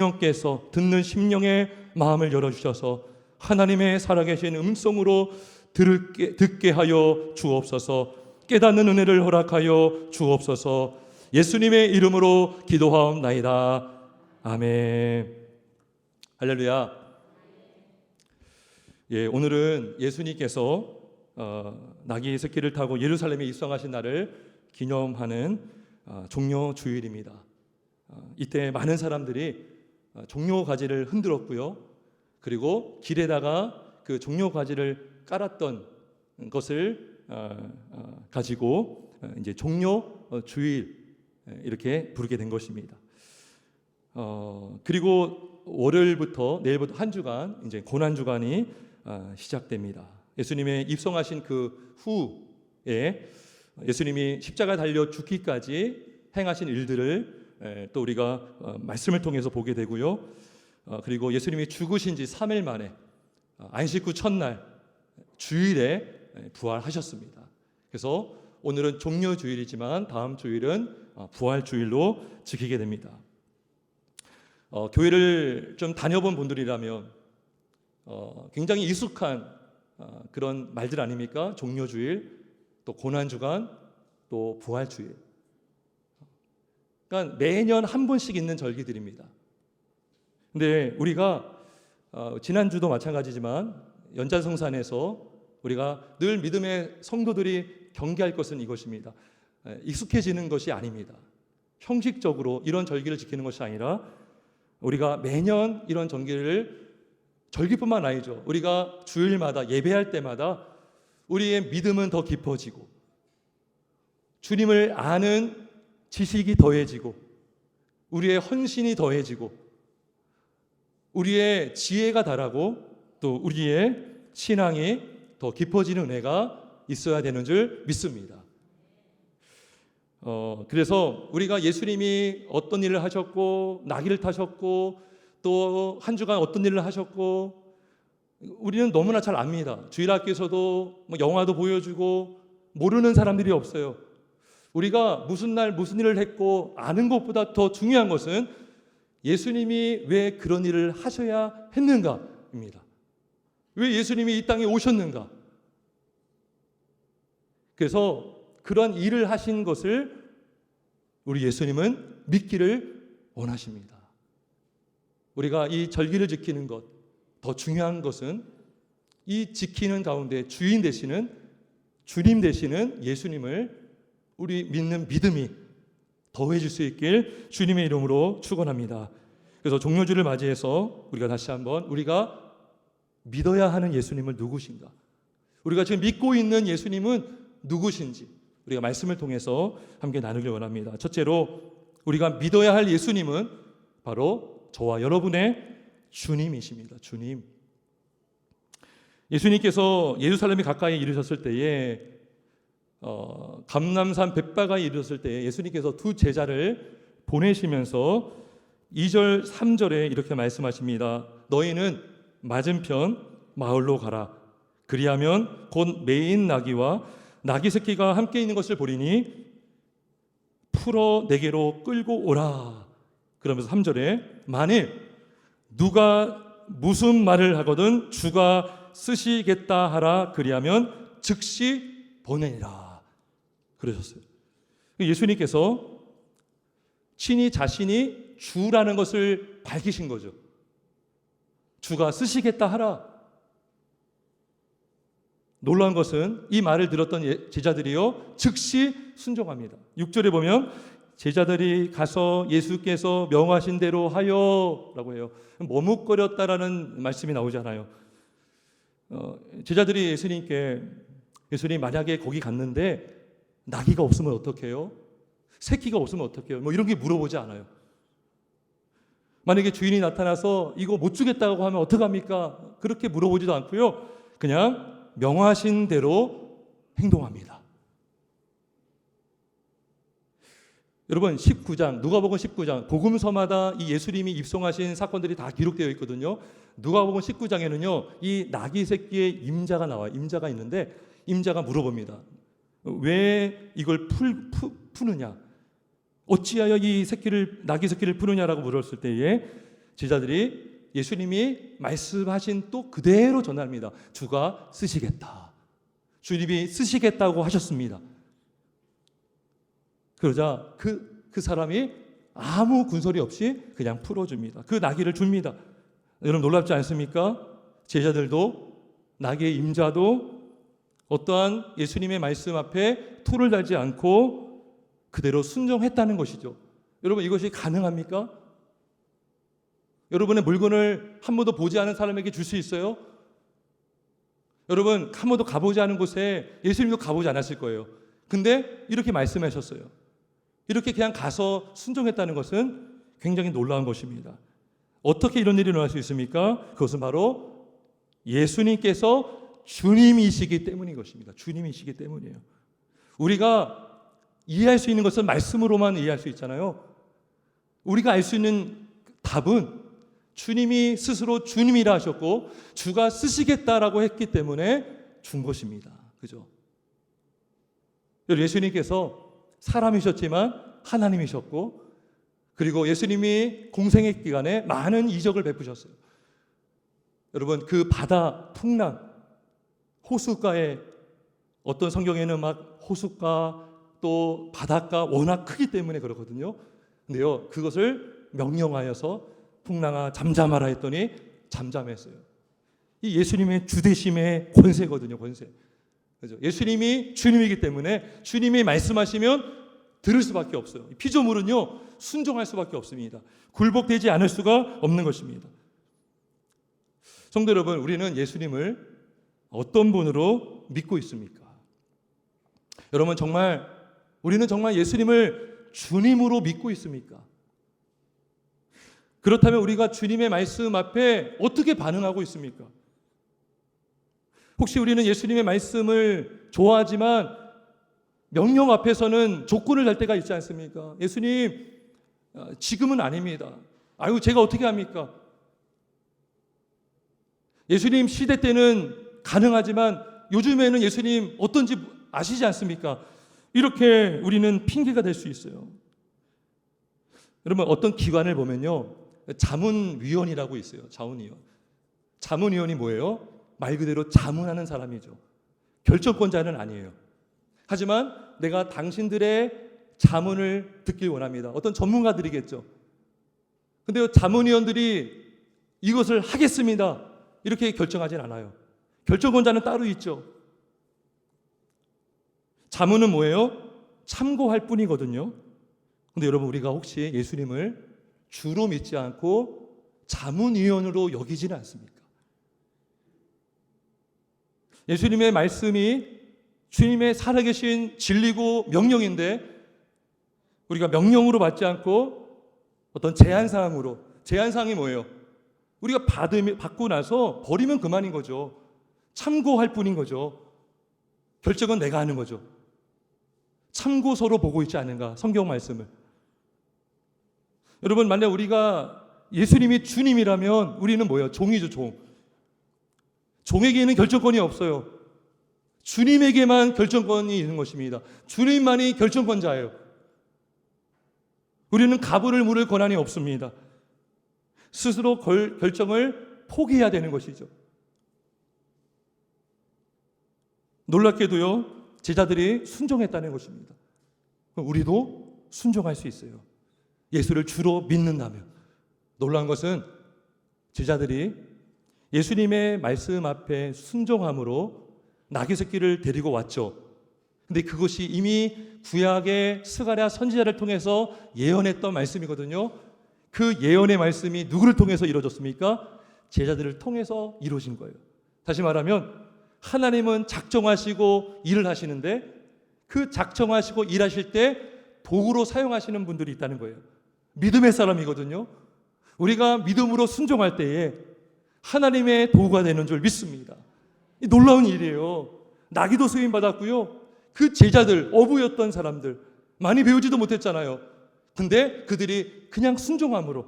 성령께서 듣는 심령의 마음을 열어주셔서 하나님의 살아계신 음성으로 듣게 하여 주옵소서. 깨닫는 은혜를 허락하여 주옵소서. 예수님의 이름으로 기도하옵나이다. 아멘. 할렐루야. 오늘은 예수님께서 나귀 새끼를 타고 예루살렘에 입성하신 날을 기념하는 종려 주일입니다. 이때 많은 사람들이 종려 가지를 흔들었고요. 그리고 길에다가 그 종려 가지를 깔았던 것을 가지고 이제 종려 주일 이렇게 부르게 된 것입니다. 그리고 월요일부터 내일부터 한 주간 이제 고난 주간이 시작됩니다. 예수님의 입성하신 그 후에 예수님이 십자가 달려 죽기까지 행하신 일들을 또 우리가 말씀을 통해서 보게 되고요. 그리고 예수님이 죽으신 지 3일 만에 안식 후 첫날 주일에 부활하셨습니다. 그래서 오늘은 종려 주일이지만 다음 주일은 부활 주일로 지키게 됩니다. 교회를 좀 다녀본 분들이라면 굉장히 익숙한 그런 말들 아닙니까? 종려 주일, 또 고난 주간, 또 부활 주일. 그러니까 매년 한 번씩 있는 절기들입니다. 근데 우리가 지난주도 마찬가지지만 연자성산에서 우리가 늘 믿음의 성도들이 경계할 것은 이것입니다. 익숙해지는 것이 아닙니다. 형식적으로 이런 절기를 지키는 것이 아니라 우리가 매년 이런 절기뿐만 아니죠. 우리가 주일마다 예배할 때마다 우리의 믿음은 더 깊어지고 주님을 아는 지식이 더해지고 우리의 헌신이 더해지고 우리의 지혜가 달하고 또 우리의 신앙이 더 깊어지는 은혜가 있어야 되는 줄 믿습니다. 그래서 우리가 예수님이 어떤 일을 하셨고 나귀를 타셨고 또 한 주간 어떤 일을 하셨고 우리는 너무나 잘 압니다. 주일학교에서도 영화도 보여주고 모르는 사람들이 없어요. 우리가 무슨 날 무슨 일을 했고 아는 것보다 더 중요한 것은 예수님이 왜 그런 일을 하셔야 했는가입니다. 왜 예수님이 이 땅에 오셨는가? 그래서 그런 일을 하신 것을 우리 예수님은 믿기를 원하십니다. 우리가 이 절기를 지키는 것, 더 중요한 것은 이 지키는 가운데 주인 되시는 주님 되시는 예수님을 우리 믿는 믿음이 더해질 수 있길 주님의 이름으로 축원합니다. 그래서 종려주를 맞이해서 우리가 다시 한번 우리가 믿어야 하는 예수님을 누구신가? 우리가 지금 믿고 있는 예수님은 누구신지 우리가 말씀을 통해서 함께 나누길 원합니다. 첫째로 우리가 믿어야 할 예수님은 바로 저와 여러분의 주님이십니다. 주님. 예수님께서 예루살렘에 가까이 이르셨을 때에 감람산 벳바가에 이르렀을 때 예수님께서 두 제자를 보내시면서 2절 3절에 이렇게 말씀하십니다. 너희는 맞은편 마을로 가라. 그리하면 곧 매인 나귀와 나귀 새끼가 함께 있는 것을 보리니 풀어 내게로 끌고 오라. 그러면서 3절에 만일 누가 무슨 말을 하거든 주가 쓰시겠다 하라. 그리하면 즉시 보내니라 그러셨어요. 예수님께서 친히 자신이 주라는 것을 밝히신 거죠. 주가 쓰시겠다 하라. 놀라운 것은 이 말을 들었던 제자들이요 즉시 순종합니다. 6절에 보면 제자들이 가서 예수께서 명하신 대로 하여 라고 해요. 머뭇거렸다라는 말씀이 나오잖아요. 제자들이 예수님께 예수님 만약에 거기 갔는데 나귀가 없으면 어떡해요? 새끼가 없으면 어떡해요? 이런 게 물어보지 않아요. 만약에 주인이 나타나서 이거 못 주겠다고 하면 어떡합니까? 그렇게 물어보지도 않고요. 그냥 명하신 대로 행동합니다. 여러분 19장 누가복음 19장 복음서마다 이 예수님이 입성하신 사건들이 다 기록되어 있거든요. 누가복음 19장에는요 이 나귀 새끼의 임자가 나와요. 임자가 있는데 임자가 물어봅니다. 왜 이걸 푸느냐? 어찌하여 이 새끼를 나귀 새끼를 푸느냐라고 물었을 때에 제자들이 예수님이 말씀하신 또 그대로 전합니다. 주가 쓰시겠다. 주님이 쓰시겠다고 하셨습니다. 그러자 그 사람이 아무 군소리 없이 그냥 풀어줍니다. 그 나귀를 줍니다. 여러분 놀랍지 않습니까? 제자들도 나귀의 임자도 어떠한 예수님의 말씀 앞에 토를 달지 않고 그대로 순종했다는 것이죠. 여러분 이것이 가능합니까? 여러분의 물건을 한 번도 보지 않은 사람에게 줄 수 있어요? 여러분 한 번도 가보지 않은 곳에 예수님도 가보지 않았을 거예요. 근데 이렇게 말씀하셨어요. 이렇게 그냥 가서 순종했다는 것은 굉장히 놀라운 것입니다. 어떻게 이런 일이 일어날 수 있습니까? 그것은 바로 예수님께서 주님이시기 때문인 것입니다. 주님이시기 때문이에요. 우리가 이해할 수 있는 것은 말씀으로만 이해할 수 있잖아요. 우리가 알 수 있는 답은 주님이 스스로 주님이라 하셨고 주가 쓰시겠다라고 했기 때문에 준 것입니다. 그죠? 예수님께서 사람이셨지만 하나님이셨고 그리고 예수님이 공생의 기간에 많은 이적을 베푸셨어요. 여러분 그 바다 풍랑 호숫가에 어떤 성경에는 막 호숫가 또 바닷가 워낙 크기 때문에 그렇거든요. 근데요 그것을 명령하여서 풍랑아 잠잠하라 했더니 잠잠했어요. 이 예수님의 주되심의 권세거든요. 권세. 그죠? 예수님이 주님이기 때문에 주님이 말씀하시면 들을 수밖에 없어요. 피조물은요 순종할 수밖에 없습니다. 굴복되지 않을 수가 없는 것입니다. 성도 여러분, 우리는 예수님을 어떤 분으로 믿고 있습니까? 여러분 우리는 정말 예수님을 주님으로 믿고 있습니까? 그렇다면 우리가 주님의 말씀 앞에 어떻게 반응하고 있습니까? 혹시 우리는 예수님의 말씀을 좋아하지만 명령 앞에서는 조건을 달 때가 있지 않습니까? 예수님, 지금은 아닙니다. 아유, 제가 어떻게 합니까? 예수님 시대 때는 가능하지만 요즘에는 예수님 어떤지 아시지 않습니까? 이렇게 우리는 핑계가 될 수 있어요. 여러분 어떤 기관을 보면요 자문위원이라고 있어요. 자문위원이 뭐예요? 말 그대로 자문하는 사람이죠. 결정권자는 아니에요. 하지만 내가 당신들의 자문을 듣길 원합니다. 어떤 전문가들이겠죠. 근데 자문위원들이 이것을 하겠습니다 이렇게 결정하진 않아요. 결정권자는 따로 있죠. 자문은 뭐예요? 참고할 뿐이거든요. 근데 여러분 우리가 혹시 예수님을 주로 믿지 않고 자문위원으로 여기지는 않습니까? 예수님의 말씀이 주님의 살아계신 진리고 명령인데 우리가 명령으로 받지 않고 어떤 제한사항이 뭐예요? 우리가 받고 나서 버리면 그만인 거죠. 참고할 뿐인 거죠. 결정은 내가 하는 거죠. 참고서로 보고 있지 않은가? 성경 말씀을. 여러분 만약 우리가 예수님이 주님이라면 우리는 뭐예요? 종이죠. 종에게는 결정권이 없어요. 주님에게만 결정권이 있는 것입니다. 주님만이 결정권자예요. 우리는 가부를 물을 권한이 없습니다. 스스로 결정을 포기해야 되는 것이죠. 놀랍게도요 제자들이 순종했다는 것입니다. 우리도 순종할 수 있어요. 예수를 주로 믿는다면. 놀라운 것은 제자들이 예수님의 말씀 앞에 순종함으로 나귀 새끼를 데리고 왔죠. 근데 그것이 이미 구약의 스가랴 선지자를 통해서 예언했던 말씀이거든요. 그 예언의 말씀이 누구를 통해서 이루어졌습니까? 제자들을 통해서 이루어진 거예요. 다시 말하면 하나님은 작정하시고 일을 하시는데 그 작정하시고 일하실 때 도구로 사용하시는 분들이 있다는 거예요. 믿음의 사람이거든요. 우리가 믿음으로 순종할 때에 하나님의 도구가 되는 줄 믿습니다. 이 놀라운 일이에요. 나귀도 쓰임 받았고요. 그 제자들, 어부였던 사람들 많이 배우지도 못했잖아요. 근데 그들이 그냥 순종함으로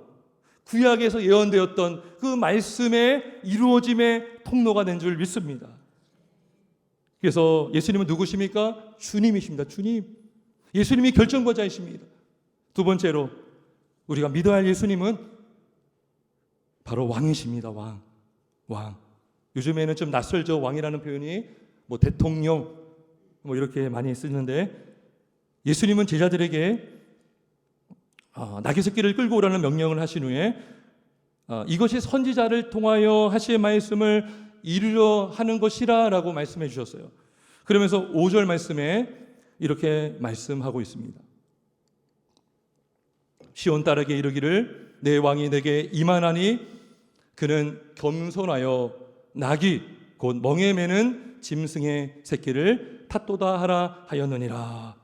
구약에서 예언되었던 그 말씀의 이루어짐의 통로가 된 줄 믿습니다. 그래서 예수님은 누구십니까? 주님이십니다. 주님. 예수님이 결정권자이십니다. 두 번째로 우리가 믿어야 할 예수님은 바로 왕이십니다. 왕. 요즘에는 좀 낯설죠. 왕이라는 표현이 뭐 대통령 뭐 이렇게 많이 쓰는데, 예수님은 제자들에게 나귀 새끼를 끌고 오라는 명령을 하신 후에 이것이 선지자를 통하여 하신 말씀을 이루려 하는 것이라라고 말씀해 주셨어요. 그러면서 5절 말씀에 이렇게 말씀하고 있습니다. 시온 딸에게 이르기를 내 왕이 내게 임하나니 그는 겸손하여 나귀 곧 멍에 매는 짐승의 새끼를 탓도다 하라 하였느니라.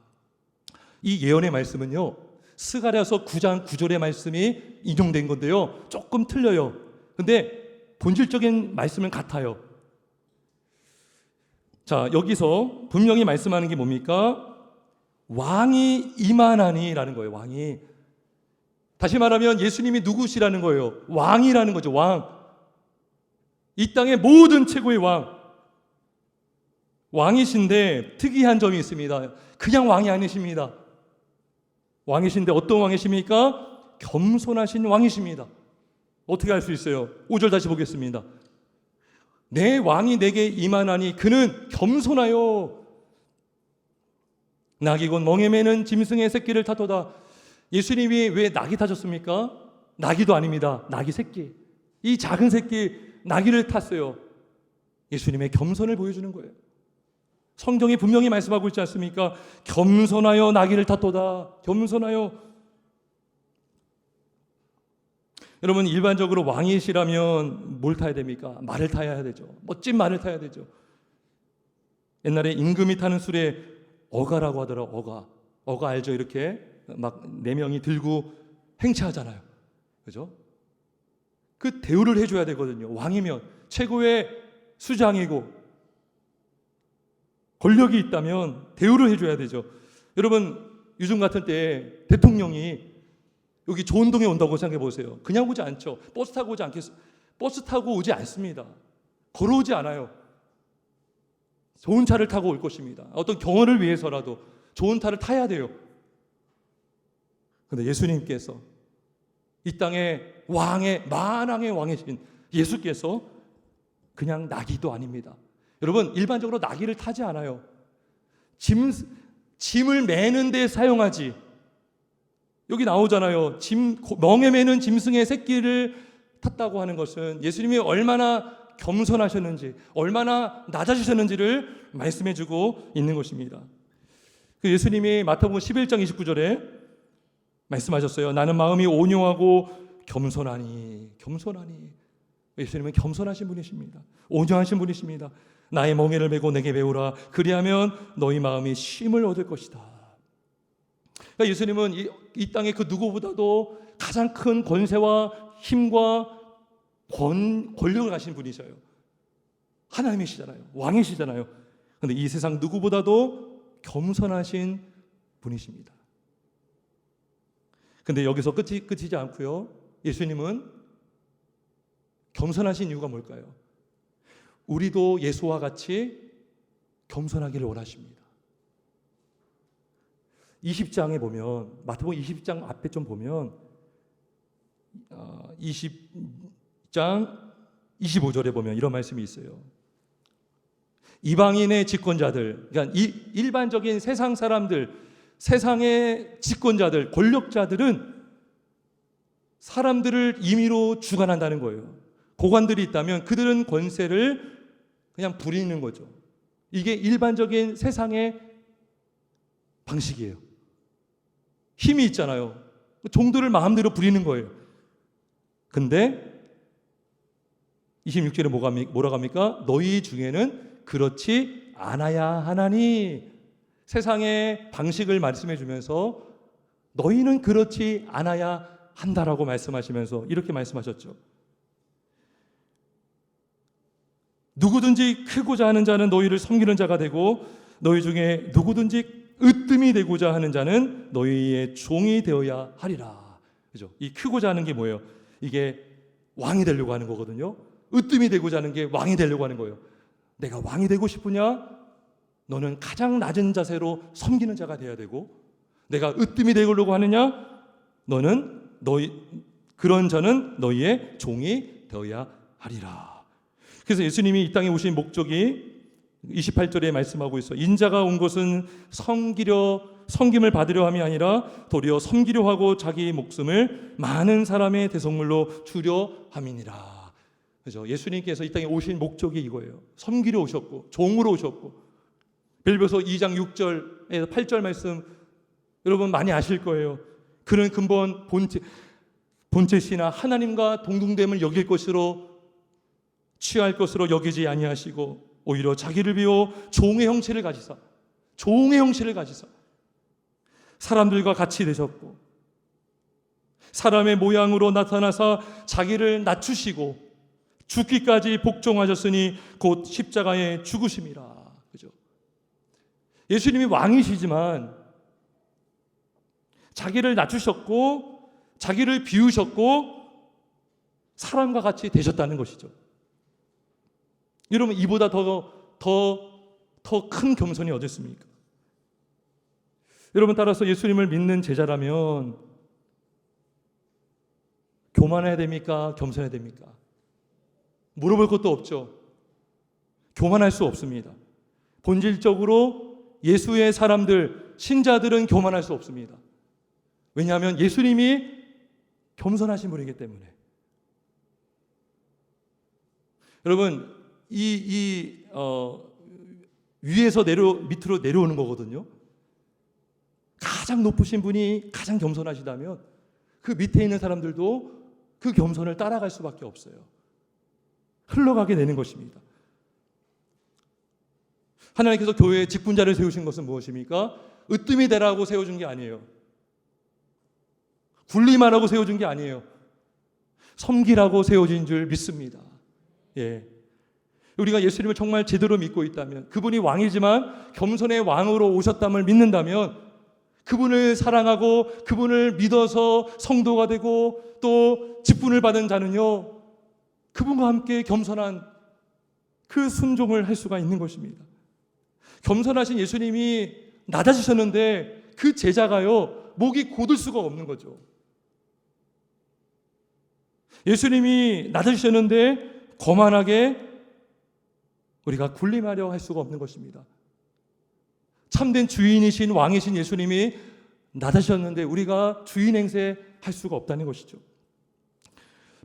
이 예언의 말씀은요, 스가랴서 9장 9절의 말씀이 인용된 건데요, 조금 틀려요. 근데 본질적인 말씀은 같아요. 자, 여기서 분명히 말씀하는 게 뭡니까? 왕이 임하나니 라는 거예요. 왕이. 다시 말하면 예수님이 누구시라는 거예요? 왕이라는 거죠. 왕. 이 땅의 모든 최고의 왕이신데 특이한 점이 있습니다. 그냥 왕이 아니십니다. 왕이신데 어떤 왕이십니까? 겸손하신 왕이십니다. 어떻게 알 수 있어요? 5절 다시 보겠습니다. 내 왕이 내게 임하나니 그는 겸손하여 나귀 곧 멍에 매는 짐승의 새끼를 탓도다. 예수님이 왜 나귀 타셨습니까? 나귀도 아닙니다. 나귀 새끼. 이 작은 새끼 나귀를 탔어요. 예수님의 겸손을 보여주는 거예요. 성경이 분명히 말씀하고 있지 않습니까? 겸손하여 나귀를 탔도다. 겸손하여. 여러분, 일반적으로 왕이시라면 뭘 타야 됩니까? 말을 타야 되죠. 멋진 말을 타야 되죠. 옛날에 임금이 타는 술에 어가라고 하더라고요. 어가 알죠? 이렇게 막 4명이 들고 행차하잖아요. 그죠? 그 대우를 해줘야 되거든요. 왕이면 최고의 수장이고 권력이 있다면 대우를 해줘야 되죠. 여러분, 요즘 같은 때 대통령이 여기 조원동에 온다고 생각해 보세요. 그냥 오지 않죠. 버스 타고 오지 않겠어요? 버스 타고 오지 않습니다. 걸어오지 않아요. 좋은 차를 타고 올 것입니다. 어떤 경험을 위해서라도 좋은 차를 타야 돼요. 그런데 예수님께서 이 땅의 만왕의 왕이신 예수께서 그냥 나귀도 아닙니다. 여러분, 일반적으로 나귀를 타지 않아요. 짐을 매는 데 사용하지. 여기 나오잖아요. 멍에 매는 짐승의 새끼를 탔다고 하는 것은 예수님이 얼마나 겸손하셨는지, 얼마나 낮아지셨는지를 말씀해주고 있는 것입니다. 그 예수님이 마태복음 11장 29절에 말씀하셨어요. 나는 마음이 온유하고 겸손하니. 예수님은 겸손하신 분이십니다. 온유하신 분이십니다. 나의 멍에를 메고 내게 배우라. 그리하면 너희 마음이 쉼을 얻을 것이다. 그러니까 예수님은 이 땅의 그 누구보다도 가장 큰 권세와 힘과 권력을 가신 분이셔요. 하나님이시잖아요. 왕이시잖아요. 그런데 이 세상 누구보다도 겸손하신 분이십니다. 근데 여기서 끝이지 않고요. 예수님은 겸손하신 이유가 뭘까요? 우리도 예수와 같이 겸손하기를 원하십니다. 20장에 보면, 마태복음 20장 앞에 좀 보면 20장 25절에 보면 이런 말씀이 있어요. 이방인의 집권자들, 그러니까 일반적인 세상 사람들, 세상의 집권자들, 권력자들은 사람들을 임의로 주관한다는 거예요. 고관들이 있다면 그들은 권세를 그냥 부리는 거죠. 이게 일반적인 세상의 방식이에요. 힘이 있잖아요. 종들을 마음대로 부리는 거예요. 근데 26절에 뭐라고 합니까? 너희 중에는 그렇지 않아야 하나니. 세상의 방식을 말씀해 주면서 너희는 그렇지 않아야 한다라고 말씀하시면서 이렇게 말씀하셨죠. 누구든지 크고자 하는 자는 너희를 섬기는 자가 되고 너희 중에 누구든지 으뜸이 되고자 하는 자는 너희의 종이 되어야 하리라. 그죠? 이 크고자 하는 게 뭐예요? 이게 왕이 되려고 하는 거거든요. 으뜸이 되고자 하는 게 왕이 되려고 하는 거예요. 내가 왕이 되고 싶으냐? 너는 가장 낮은 자세로 섬기는 자가 되어야 되고, 내가 으뜸이 되려고 하느냐? 그런 자는 너희의 종이 되어야 하리라. 그래서 예수님이 이 땅에 오신 목적이 28절에 말씀하고 있어요. 인자가 온 것은 섬김을 받으려 함이 아니라 도리어 섬기려 하고 자기 목숨을 많은 사람의 대속물로 주려 함이니라. 그죠? 예수님께서 이 땅에 오신 목적이 이거예요. 섬기려 오셨고 종으로 오셨고, 빌립보서 2장 6절에서 8절 말씀 여러분 많이 아실 거예요. 그는 근본 본체시나 하나님과 동등됨을 여길 것으로 취할 것으로 여기지 아니하시고 오히려 자기를 비워 종의 형체를 가지사 사람들과 같이 되셨고 사람의 모양으로 나타나사 자기를 낮추시고 죽기까지 복종하셨으니 곧 십자가에 죽으심이라. 그죠? 예수님이 왕이시지만 자기를 낮추셨고 자기를 비우셨고 사람과 같이 되셨다는 것이죠. 여러분, 이보다 더 큰 겸손이 어디 있습니까? 여러분, 따라서 예수님을 믿는 제자라면 교만해야 됩니까? 겸손해야 됩니까? 물어볼 것도 없죠. 교만할 수 없습니다. 본질적으로 예수의 사람들, 신자들은 교만할 수 없습니다. 왜냐하면 예수님이 겸손하신 분이기 때문에. 여러분, 위에서 밑으로 내려오는 거거든요. 가장 높으신 분이 가장 겸손하시다면 그 밑에 있는 사람들도 그 겸손을 따라갈 수밖에 없어요. 흘러가게 되는 것입니다. 하나님께서 교회에 직분자를 세우신 것은 무엇입니까? 으뜸이 되라고 세워준 게 아니에요. 군림하라고 세워준 게 아니에요. 섬기라고 세워진 줄 믿습니다. 예. 우리가 예수님을 정말 제대로 믿고 있다면, 그분이 왕이지만 겸손의 왕으로 오셨담을 믿는다면, 그분을 사랑하고 그분을 믿어서 성도가 되고 또 직분을 받은 자는요, 그분과 함께 겸손한 그 순종을 할 수가 있는 것입니다. 겸손하신 예수님이 낮아지셨는데 그 제자가요, 목이 곧을 수가 없는 거죠. 예수님이 낮아지셨는데 거만하게 우리가 군림하려 할 수가 없는 것입니다. 참된 주인이신 왕이신 예수님이 낮아지셨는데 우리가 주인 행세할 수가 없다는 것이죠.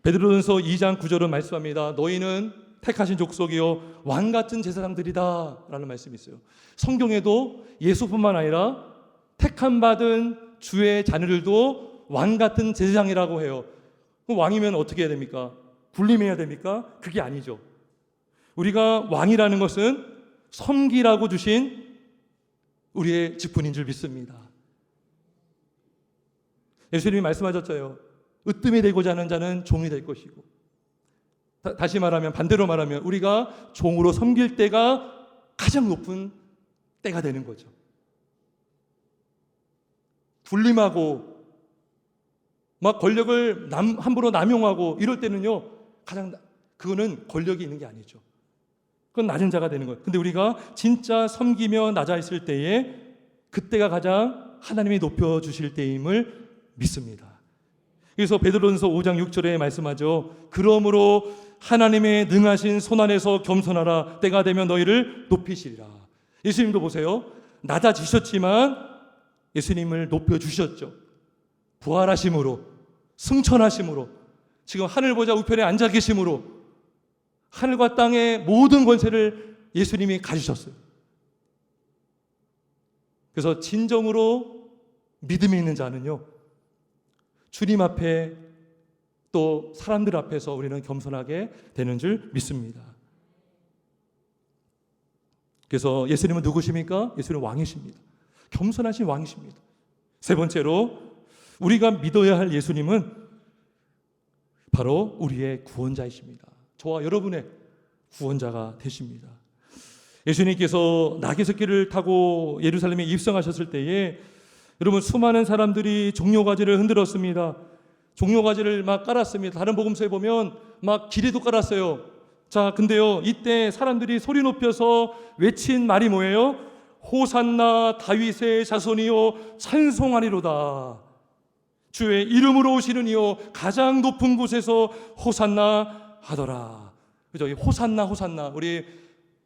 베드로전서 2장 9절은 말씀합니다. 너희는 택하신 족속이요 왕 같은 제사장들이다 라는 말씀이 있어요. 성경에도 예수뿐만 아니라 택함 받은 주의 자녀들도 왕 같은 제사장이라고 해요. 그럼 왕이면 어떻게 해야 됩니까? 군림해야 됩니까? 그게 아니죠. 우리가 왕이라는 것은 섬기라고 주신 우리의 직분인 줄 믿습니다. 예수님이 말씀하셨죠. 으뜸이 되고자 하는 자는 종이 될 것이고, 다시 말하면, 반대로 말하면 우리가 종으로 섬길 때가 가장 높은 때가 되는 거죠. 군림하고 막 권력을 함부로 남용하고 이럴 때는요, 그거는 권력이 있는 게 아니죠. 그건 낮은 자가 되는 거예요. 근데 우리가 진짜 섬기며 낮아 있을 때에 그때가 가장 하나님이 높여주실 때임을 믿습니다. 그래서 베드로전서 5장 6절에 말씀하죠. 그러므로 하나님의 능하신 손안에서 겸손하라. 때가 되면 너희를 높이시리라. 예수님도 보세요. 낮아지셨지만 예수님을 높여주셨죠. 부활하심으로, 승천하심으로, 지금 하늘 보좌 우편에 앉아 계심으로 하늘과 땅의 모든 권세를 예수님이 가지셨어요. 그래서 진정으로 믿음이 있는 자는요, 주님 앞에 또 사람들 앞에서 우리는 겸손하게 되는 줄 믿습니다. 그래서 예수님은 누구십니까? 예수님은 왕이십니다. 겸손하신 왕이십니다. 세 번째로 우리가 믿어야 할 예수님은 바로 우리의 구원자이십니다. 저와 여러분의 구원자가 되십니다. 예수님께서 나귀새끼를 타고 예루살렘에 입성하셨을 때에 여러분, 수많은 사람들이 종려가지를 흔들었습니다. 종려가지를 막 깔았습니다. 다른 복음서에 보면 막 길에도 깔았어요. 자, 근데요, 이때 사람들이 소리 높여서 외친 말이 뭐예요? 호산나 다윗의 자손이요 찬송하리로다. 주의 이름으로 오시는 이요 가장 높은 곳에서 호산나 하더라. 그죠? 이 호산나 호산나 우리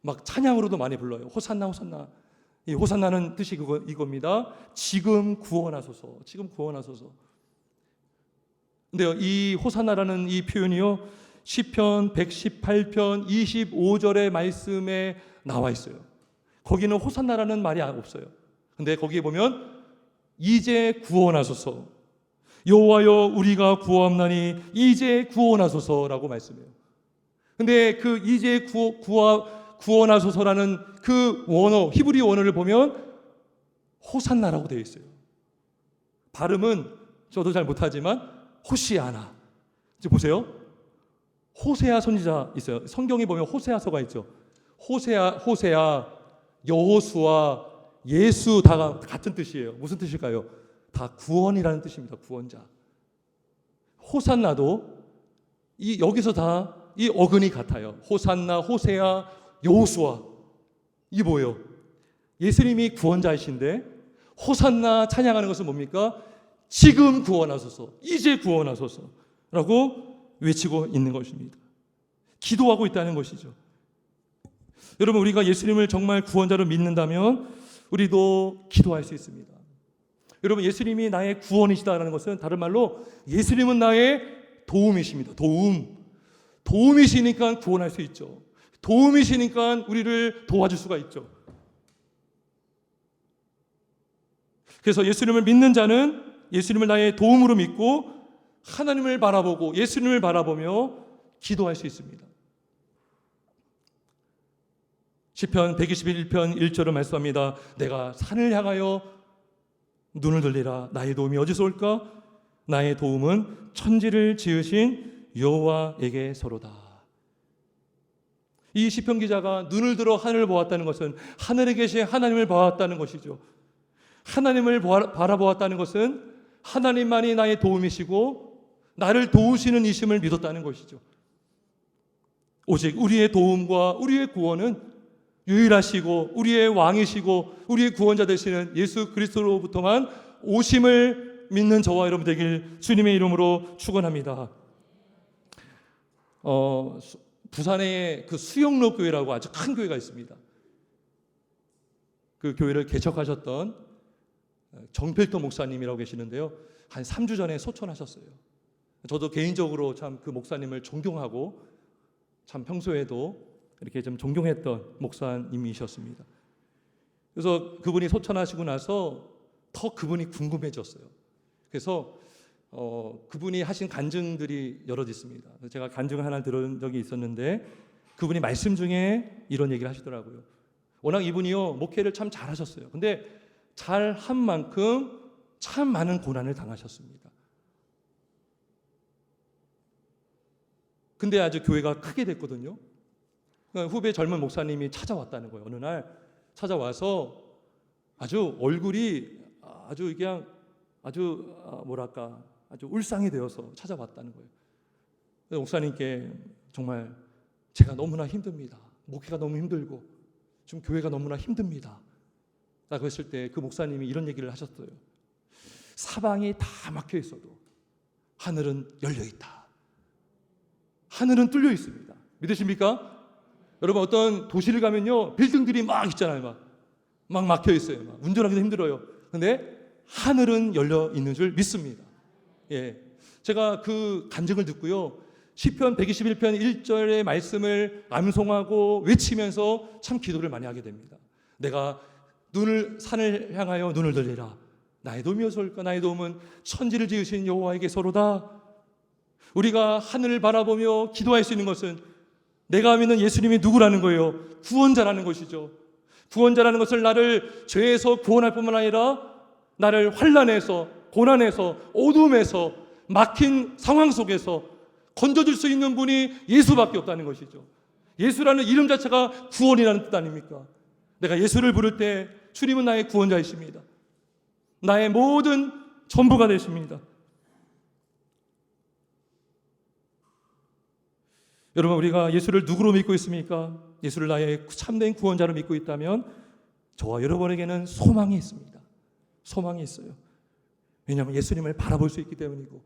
막 찬양으로도 많이 불러요. 호산나 호산나. 이 호산나는 뜻이 이겁니다. 지금 구원하소서. 지금 구원하소서. 근데요, 이 호산나라는 이 표현이요, 시편 118편 25절의 말씀에 나와 있어요. 거기는 호산나라는 말이 없어요. 근데 거기에 보면 이제 구원하소서, 여호와여 우리가 구하옵나니 이제 구원하소서라고 말씀해요. 근데 그 이제 구원하소서라는 그 원어, 히브리 원어를 보면 호산나라고 되어 있어요. 발음은 저도 잘 못하지만 호시아나. 이제 보세요. 호세아 선지자 있어요. 성경에 보면 호세아서가 있죠. 호세아, 여호수아, 예수 다 같은 뜻이에요. 무슨 뜻일까요? 다 구원이라는 뜻입니다. 구원자. 호산나도 여기서 다 이 어근이 같아요. 호산나, 호세아, 여호수아. 이게 뭐예요? 예수님이 구원자이신데 호산나 찬양하는 것은 뭡니까? 지금 구원하소서, 이제 구원하소서라고 외치고 있는 것입니다. 기도하고 있다는 것이죠. 여러분, 우리가 예수님을 정말 구원자로 믿는다면 우리도 기도할 수 있습니다. 여러분, 예수님이 나의 구원이시다라는 것은 다른 말로 예수님은 나의 도움이십니다. 도움이시니까 구원할 수 있죠. 도움이시니까 우리를 도와줄 수가 있죠. 그래서 예수님을 믿는 자는 예수님을 나의 도움으로 믿고 하나님을 바라보고 예수님을 바라보며 기도할 수 있습니다. 시편 121편 1절을 말씀합니다. 내가 산을 향하여 눈을 들리라. 나의 도움이 어디서 올까? 나의 도움은 천지를 지으신 여호와에게서로다. 이 시편 기자가 눈을 들어 하늘을 보았다는 것은 하늘에 계신 하나님을 보았다는 것이죠. 하나님을 바라보았다는 것은 하나님만이 나의 도움이시고 나를 도우시는 이심을 믿었다는 것이죠. 오직 우리의 도움과 우리의 구원은 유일하시고 우리의 왕이시고 우리의 구원자 되시는 예수 그리스도로부터만 오심을 믿는 저와 여러분 되길 주님의 이름으로 축원합니다. 부산에 그 수영로 교회라고 아주 큰 교회가 있습니다. 그 교회를 개척하셨던 정필도 목사님이라고 계시는데요. 한 3주 전에 소천하셨어요. 저도 개인적으로 참 그 목사님을 존경하고 참 평소에도 이렇게 좀 존경했던 목사님이셨습니다. 그래서 그분이 소천하시고 나서 더 그분이 궁금해졌어요. 그래서 그분이 하신 간증들이 여럿 있습니다. 제가 간증 하나 들은 적이 있었는데 그분이 말씀 중에 이런 얘기를 하시더라고요. 워낙 이분이요 목회를 참 잘하셨어요. 근데 잘한 만큼 참 많은 고난을 당하셨습니다. 근데 아주 교회가 크게 됐거든요. 후배 젊은 목사님이 찾아왔다는 거예요. 어느 날 찾아와서 아주 얼굴이 아주 그냥 아주 뭐랄까 아주 울상이 되어서 찾아왔다는 거예요. 목사님께 정말 제가 너무나 힘듭니다. 목회가 너무 힘들고 지금 교회가 너무나 힘듭니다. 라고 했을 때 그 목사님이 이런 얘기를 하셨어요. 사방이 다 막혀 있어도 하늘은 열려 있다. 하늘은 뚫려 있습니다. 믿으십니까? 여러분 어떤 도시를 가면요 빌딩들이 막 있잖아요. 막 막혀 있어요. 막 운전하기도 힘들어요. 근데 하늘은 열려 있는 줄 믿습니다. 예, 제가 그 간증을 듣고요 시편 121편 1절의 말씀을 암송하고 외치면서 참 기도를 많이 하게 됩니다. 내가 산을 향하여 눈을 들리라. 나의 도움이 어디서 올까? 나의 도움은 천지를 지으신 여호와에게서로다. 우리가 하늘을 바라보며 기도할 수 있는 것은 내가 믿는 예수님이 누구라는 거예요? 구원자라는 것이죠. 구원자라는 것을 나를 죄에서 구원할 뿐만 아니라 나를 환난에서 고난에서 어둠에서 막힌 상황 속에서 건져줄 수 있는 분이 예수밖에 없다는 것이죠. 예수라는 이름 자체가 구원이라는 뜻 아닙니까? 내가 예수를 부를 때 주님은 나의 구원자이십니다. 나의 모든 전부가 되십니다. 여러분 우리가 예수를 누구로 믿고 있습니까? 예수를 나의 참된 구원자로 믿고 있다면 저와 여러분에게는 소망이 있습니다. 소망이 있어요. 왜냐하면 예수님을 바라볼 수 있기 때문이고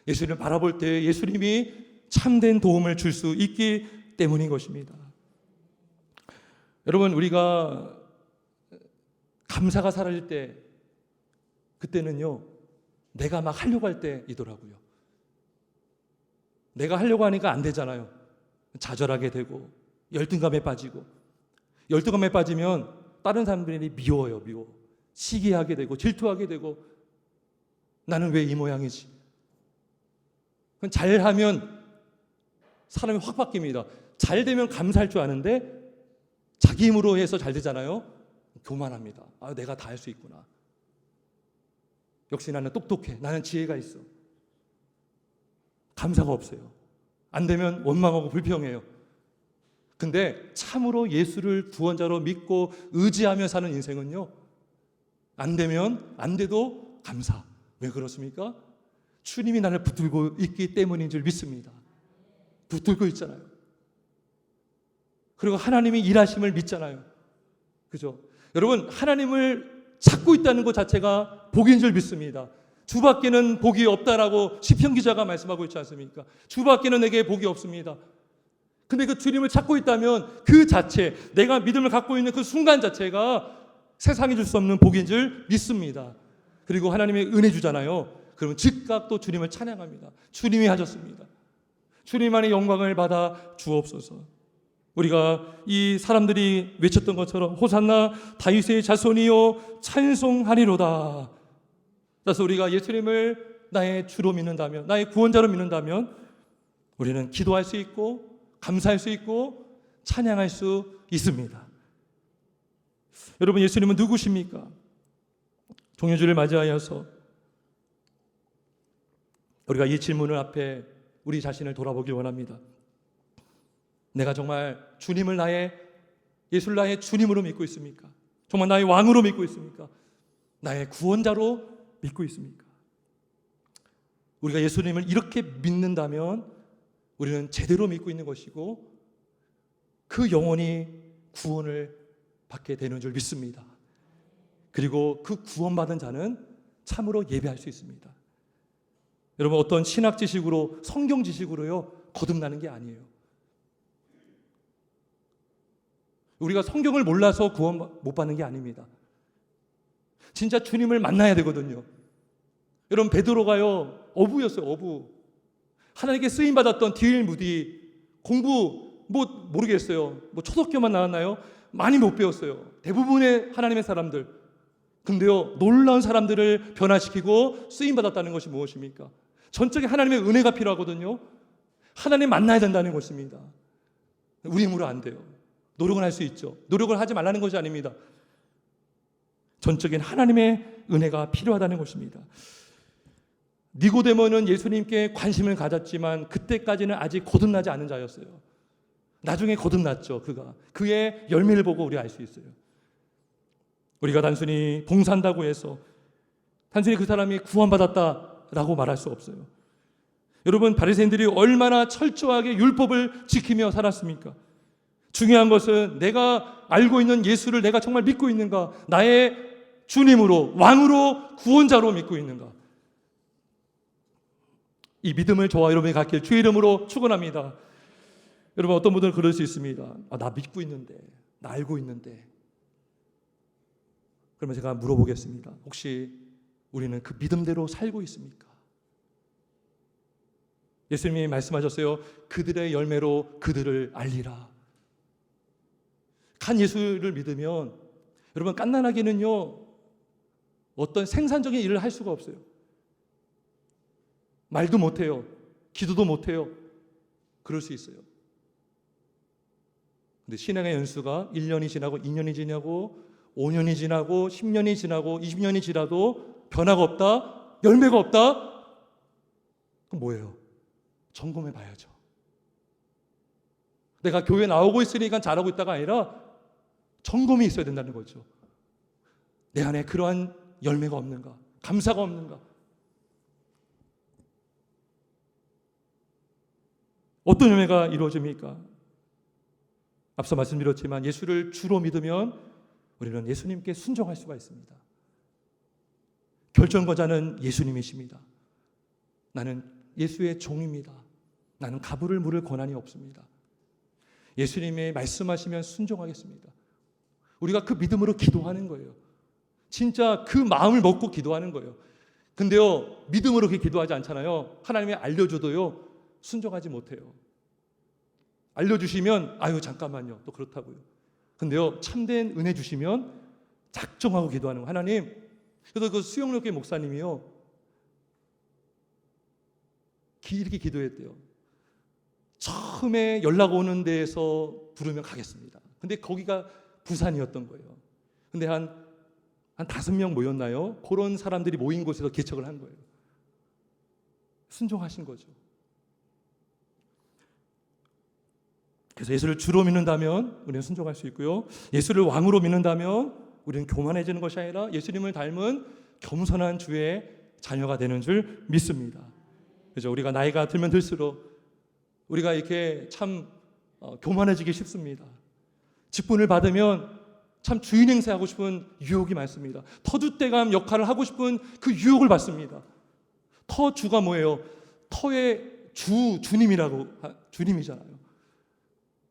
예수님을 바라볼 때 예수님이 참된 도움을 줄 수 있기 때문인 것입니다. 여러분, 우리가 감사가 사라질 때, 그때는요, 내가 막 하려고 할 때이더라고요. 내가 하려고 하니까 안 되잖아요. 좌절하게 되고 열등감에 빠지고, 열등감에 빠지면 다른 사람들이 미워요. 시기하게 되고 질투하게 되고, 나는 왜 이 모양이지? 잘하면 사람이 확 바뀝니다. 잘 되면 감사할 줄 아는데 자기 힘으로 해서 잘 되잖아요. 교만합니다. 내가 다 할 수 있구나. 역시 나는 똑똑해. 나는 지혜가 있어. 감사가 없어요. 안 되면 원망하고 불평해요. 근데 참으로 예수를 구원자로 믿고 의지하며 사는 인생은요, 안 되면 안 돼도 감사. 왜 그렇습니까? 주님이 나를 붙들고 있기 때문인 줄 믿습니다. 붙들고 있잖아요. 그리고 하나님이 일하심을 믿잖아요. 그죠? 여러분, 하나님을 찾고 있다는 것 자체가 복인 줄 믿습니다. 주밖에는 복이 없다라고 시편 기자가 말씀하고 있지 않습니까? 주밖에는 내게 복이 없습니다. 근데 그 주님을 찾고 있다면 그 자체, 내가 믿음을 갖고 있는 그 순간 자체가 세상이 줄 수 없는 복인 줄 믿습니다. 그리고 하나님의 은혜 주잖아요. 그러면 즉각 또 주님을 찬양합니다. 주님이 하셨습니다. 주님만의 영광을 받아 주옵소서. 우리가 이 사람들이 외쳤던 것처럼 호산나 다윗의 자손이요 찬송하리로다. 그래서 우리가 예수님을 나의 주로 믿는다면, 나의 구원자로 믿는다면, 우리는 기도할 수 있고 감사할 수 있고 찬양할 수 있습니다. 여러분, 예수님은 누구십니까? 종료주를 맞이하여서 우리가 이 질문을 앞에 우리 자신을 돌아보길 원합니다. 내가 정말 주님을 예수를 나의 주님으로 믿고 있습니까? 정말 나의 왕으로 믿고 있습니까? 나의 구원자로 믿고 있습니까? 우리가 예수님을 이렇게 믿는다면 우리는 제대로 믿고 있는 것이고 그 영혼이 구원을 받게 되는 줄 믿습니다. 그리고 그 구원받은 자는 참으로 예배할 수 있습니다. 여러분, 어떤 신학 지식으로, 성경 지식으로요 거듭나는 게 아니에요. 우리가 성경을 몰라서 구원 못 받는 게 아닙니다. 진짜 주님을 만나야 되거든요. 여러분, 베드로가요 어부였어요. 어부. 하나님께 쓰임 받았던 D.L. 무디, 공부 모르겠어요. 초등학교만 나왔나요? 많이 못 배웠어요. 대부분의 하나님의 사람들. 근데요, 놀라운 사람들을 변화시키고 쓰임 받았다는 것이 무엇입니까? 전적인 하나님의 은혜가 필요하거든요. 하나님 만나야 된다는 것입니다. 우리 힘으로 안 돼요. 노력은 할 수 있죠. 노력을 하지 말라는 것이 아닙니다. 전적인 하나님의 은혜가 필요하다는 것입니다. 니고데모는 예수님께 관심을 가졌지만 그때까지는 아직 거듭나지 않은 자였어요. 나중에 거듭났죠. 그의 열매를 보고 우리가 알 수 있어요. 우리가 단순히 봉사한다고 해서 단순히 그 사람이 구원받았다라고 말할 수 없어요. 여러분, 바리새인들이 얼마나 철저하게 율법을 지키며 살았습니까? 중요한 것은 내가 알고 있는 예수를 내가 정말 믿고 있는가? 나의 주님으로, 왕으로, 구원자로 믿고 있는가? 이 믿음을 저와 여러분이 갖길 주의 이름으로 축원합니다. 여러분, 어떤 분들은 그럴 수 있습니다. 나 믿고 있는데, 나 알고 있는데. 그러면 제가 물어보겠습니다. 혹시 우리는 그 믿음대로 살고 있습니까? 예수님이 말씀하셨어요. 그들의 열매로 그들을 알리라. 간 예수를 믿으면 여러분, 깐난하게는요 어떤 생산적인 일을 할 수가 없어요. 말도 못해요. 기도도 못해요. 그럴 수 있어요. 근데 신앙의 연수가 1년이 지나고 2년이 지나고 5년이 지나고 10년이 지나고 20년이 지나도 변화가 없다? 열매가 없다? 그럼 뭐예요? 점검해 봐야죠. 내가 교회 나오고 있으니까 잘하고 있다가 아니라 점검이 있어야 된다는 거죠. 내 안에 그러한 열매가 없는가? 감사가 없는가? 어떤 열매가 이루어집니까? 앞서 말씀드렸지만 예수를 주로 믿으면 우리는 예수님께 순종할 수가 있습니다. 결정권자는 예수님이십니다. 나는 예수의 종입니다. 나는 가부를 물을 권한이 없습니다. 예수님의 말씀하시면 순종하겠습니다. 우리가 그 믿음으로 기도하는 거예요. 진짜 그 마음을 먹고 기도하는 거예요. 근데요, 믿음으로 그렇게 기도하지 않잖아요. 하나님이 알려줘도요, 순종하지 못해요. 알려주시면 아유 잠깐만요, 또 그렇다고요. 근데요, 참된 은혜 주시면 작정하고 기도하는 거예요. 하나님. 그래서 그 수영록교회 목사님이요, 이렇게 기도했대요. 처음에 연락 오는 데에서 부르면 가겠습니다. 근데 거기가 부산이었던 거예요. 근데 한 5명 모였나요? 그런 사람들이 모인 곳에서 개척을 한 거예요. 순종하신 거죠. 그래서 예수를 주로 믿는다면 우리는 순종할 수 있고요. 예수를 왕으로 믿는다면 우리는 교만해지는 것이 아니라 예수님을 닮은 겸손한 주의 자녀가 되는 줄 믿습니다. 그래서 우리가 나이가 들면 들수록 우리가 이렇게 참 교만해지기 쉽습니다. 직분을 받으면 참 주인 행세하고 싶은 유혹이 많습니다. 터줏대감 역할을 하고 싶은 그 유혹을 받습니다. 터주가 뭐예요? 터의 주님이라고, 주님이잖아요.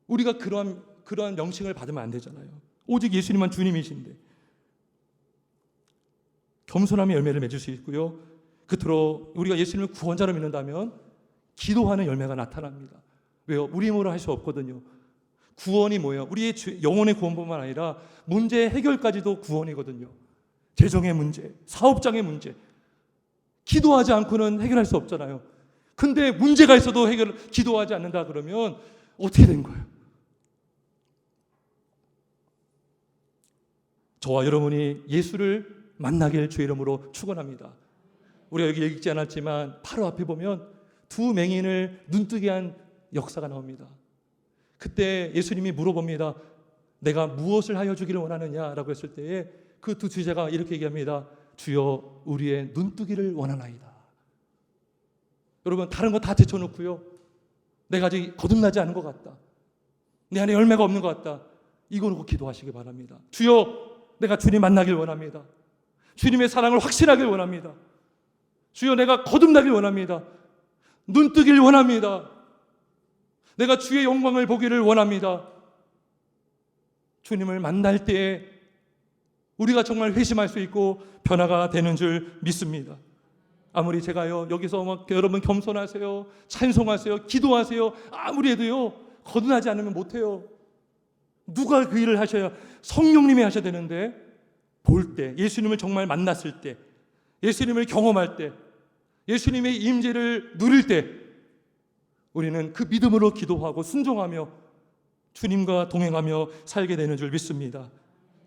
우리가 그러한 명칭을 받으면 안 되잖아요. 오직 예수님만 주님이신데. 겸손함의 열매를 맺을 수 있고요. 끝으로 우리가 예수님을 구원자로 믿는다면 기도하는 열매가 나타납니다. 왜요? 우리 힘으로 할 수 없거든요. 구원이 뭐예요? 우리의 영혼의 구원뿐만 아니라 문제 해결까지도 구원이거든요. 재정의 문제, 사업장의 문제, 기도하지 않고는 해결할 수 없잖아요. 근데 문제가 있어도 기도하지 않는다 그러면 어떻게 된 거예요? 저와 여러분이 예수를 만나길 주의 이름으로 축원합니다. 우리가 여기 읽지 않았지만 바로 앞에 보면 두 맹인을 눈뜨게 한 역사가 나옵니다. 그때 예수님이 물어봅니다. 내가 무엇을 하여 주기를 원하느냐라고 했을 때에 그 두 제자가 이렇게 얘기합니다. 주여 우리의 눈뜨기를 원하나이다. 여러분 다른 거 다 제쳐놓고요, 내가 아직 거듭나지 않은 것 같다, 내 안에 열매가 없는 것 같다, 이거 놓고 기도하시기 바랍니다. 주여 내가 주님 만나길 원합니다. 주님의 사랑을 확신하길 원합니다. 주여 내가 거듭나길 원합니다. 눈뜨길 원합니다. 내가 주의 영광을 보기를 원합니다. 주님을 만날 때에 우리가 정말 회심할 수 있고 변화가 되는 줄 믿습니다. 아무리 제가요 여기서 막 여러분 겸손하세요, 찬송하세요, 기도하세요, 아무리 해도요 거듭나지 않으면 못해요. 누가 그 일을 하셔야? 성령님이 하셔야 되는데, 볼 때, 예수님을 정말 만났을 때, 예수님을 경험할 때, 예수님의 임재를 누릴 때 우리는 그 믿음으로 기도하고 순종하며 주님과 동행하며 살게 되는 줄 믿습니다.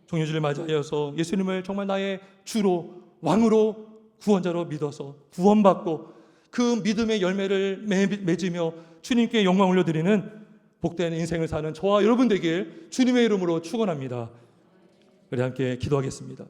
종료주를 맞이하여서 예수님을 정말 나의 주로, 왕으로, 구원자로 믿어서 구원받고 그 믿음의 열매를 맺으며 주님께 영광 올려드리는 복된 인생을 사는 저와 여러분 되길 주님의 이름으로 축원합니다. 우리 함께 기도하겠습니다.